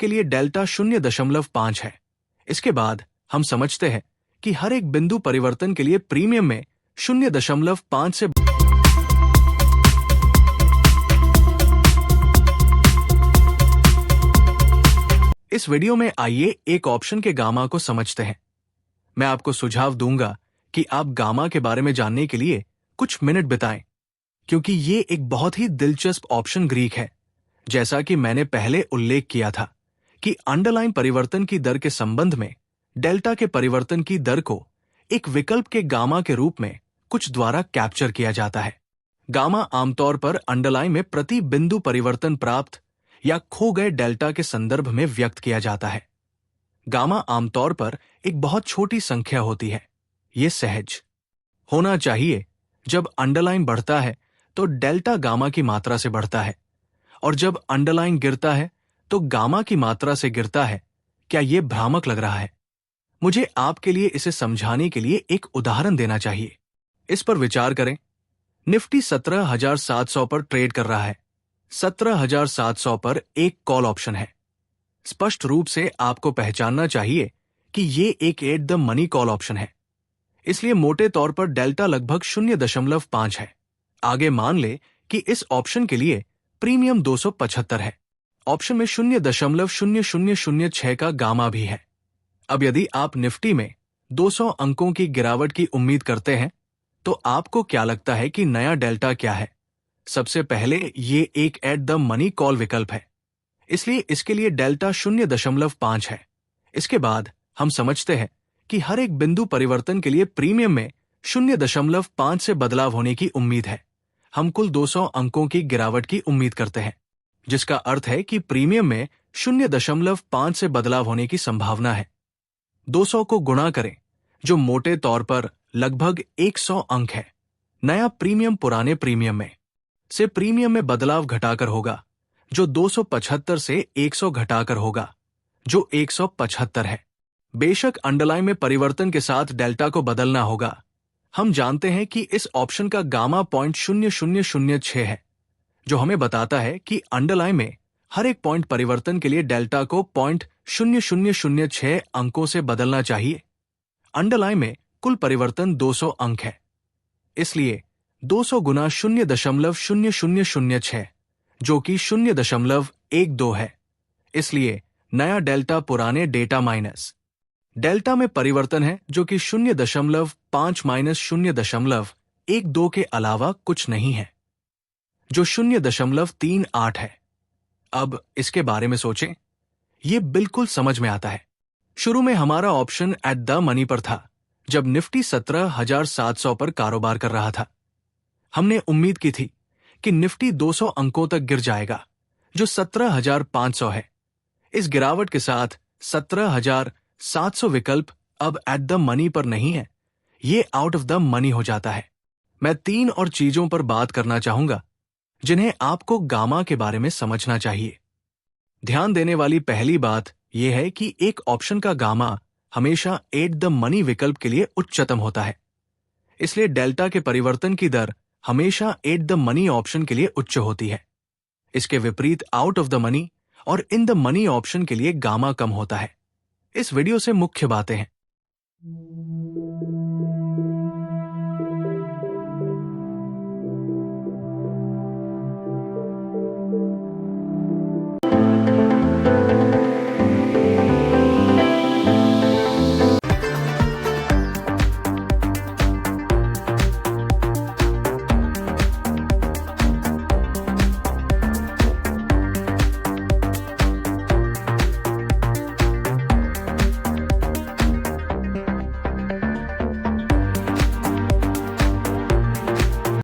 के लिए डेल्टा 0.5 है। इसके बाद हम समझते हैं कि हर एक बिंदु परिवर्तन के लिए प्रीमियम में 0.5 से इस वीडियो में आइए एक ऑप्शन के गामा को समझते हैं। मैं आपको सुझाव दूंगा कि आप गामा के बारे में जानने के लिए कुछ मिनट बिताएं, क्योंकि ये एक बहुत ही दिलचस्प ऑप्शन ग्रीक है। जैसा कि मैंने पहले उल्लेख किया था कि अंडरलाइन परिवर्तन की दर के संबंध में डेल्टा के परिवर्तन की दर को एक विकल्प के गामा के रूप में कुछ द्वारा कैप्चर किया जाता है। गामा आमतौर पर अंडरलाइन में प्रति बिंदु परिवर्तन प्राप्त या खो गए डेल्टा के संदर्भ में व्यक्त किया जाता है। गामा आमतौर पर एक बहुत छोटी संख्या होती है। यह सहज होना चाहिए। जब अंडरलाइन बढ़ता है तो डेल्टा गामा की मात्रा से बढ़ता है, और जब अंडरलाइन गिरता है तो गामा की मात्रा से गिरता है। क्या यह भ्रामक लग रहा है? मुझे आपके लिए इसे समझाने के लिए एक उदाहरण देना चाहिए। इस पर विचार करें। निफ्टी 17,700 पर ट्रेड कर रहा है। 17,700 पर एक कॉल ऑप्शन है। स्पष्ट रूप से आपको पहचानना चाहिए कि यह एक at the money call option है, इसलिए मोटे तौर पर डेल्टा लगभग 0.5 है। आगे मान ले कि इस ऑप्शन के लिए प्रीमियम 275 है। ऑप्शन में 0.0006 का गामा भी है। अब यदि आप निफ्टी में 200 अंकों की गिरावट की उम्मीद करते हैं तो आपको क्या लगता है कि नया डेल्टा क्या है? सबसे पहले ये एक एट द मनी कॉल विकल्प है, इसलिए इसके लिए डेल्टा 0.5 है। इसके बाद हम समझते हैं कि हर एक बिंदु परिवर्तन के लिए प्रीमियम में 0.5 से बदलाव होने की उम्मीद है। हम कुल 200 अंकों की गिरावट की उम्मीद करते हैं, जिसका अर्थ है कि प्रीमियम में 0.5 से बदलाव होने की संभावना है। 200 को गुणा करें, जो मोटे तौर पर लगभग 100 अंक है। नया प्रीमियम पुराने प्रीमियम में से प्रीमियम में बदलाव घटाकर होगा, जो 275 से 100 घटाकर होगा, जो 175 है। बेशक अंडरलाइन में परिवर्तन के साथ डेल्टा को बदलना होगा। हम जानते हैं कि इस ऑप्शन का गामा 0.0006 है, जो हमें बताता है कि अंडरलाइन में हर एक पॉइंट परिवर्तन के लिए डेल्टा को 0.0006 अंकों से बदलना चाहिए। अंडरलाइन में कुल परिवर्तन 200 अंक है, इसलिए 200 गुना 0.0006, जो कि 0.12 है। इसलिए नया डेल्टा पुराने डेटा माइनस डेल्टा में परिवर्तन है, जो कि 0.5 माइनस 0.12 के अलावा कुछ नहीं है, जो 0.38 है। अब इसके बारे में सोचें। यह बिल्कुल समझ में आता है। शुरू में हमारा ऑप्शन एट द मनी पर था, जब निफ्टी 17,700 पर कारोबार कर रहा था। हमने उम्मीद की थी कि निफ्टी 200 अंकों तक गिर जाएगा, जो 17,500 है। इस गिरावट के साथ 17,700 विकल्प अब एट द मनी पर नहीं है, ये आउट ऑफ द मनी हो जाता है। मैं 3 और चीजों पर बात करना चाहूंगा जिन्हें आपको गामा के बारे में समझना चाहिए। ध्यान देने वाली पहली बात यह है कि एक ऑप्शन का गामा हमेशा एट द मनी विकल्प के लिए उच्चतम होता है, इसलिए डेल्टा के परिवर्तन की दर हमेशा एट द मनी ऑप्शन के लिए उच्च होती है। इसके विपरीत आउट ऑफ द मनी और इन द मनी ऑप्शन के लिए गामा कम होता है। इस वीडियो से मुख्य बातें हैं।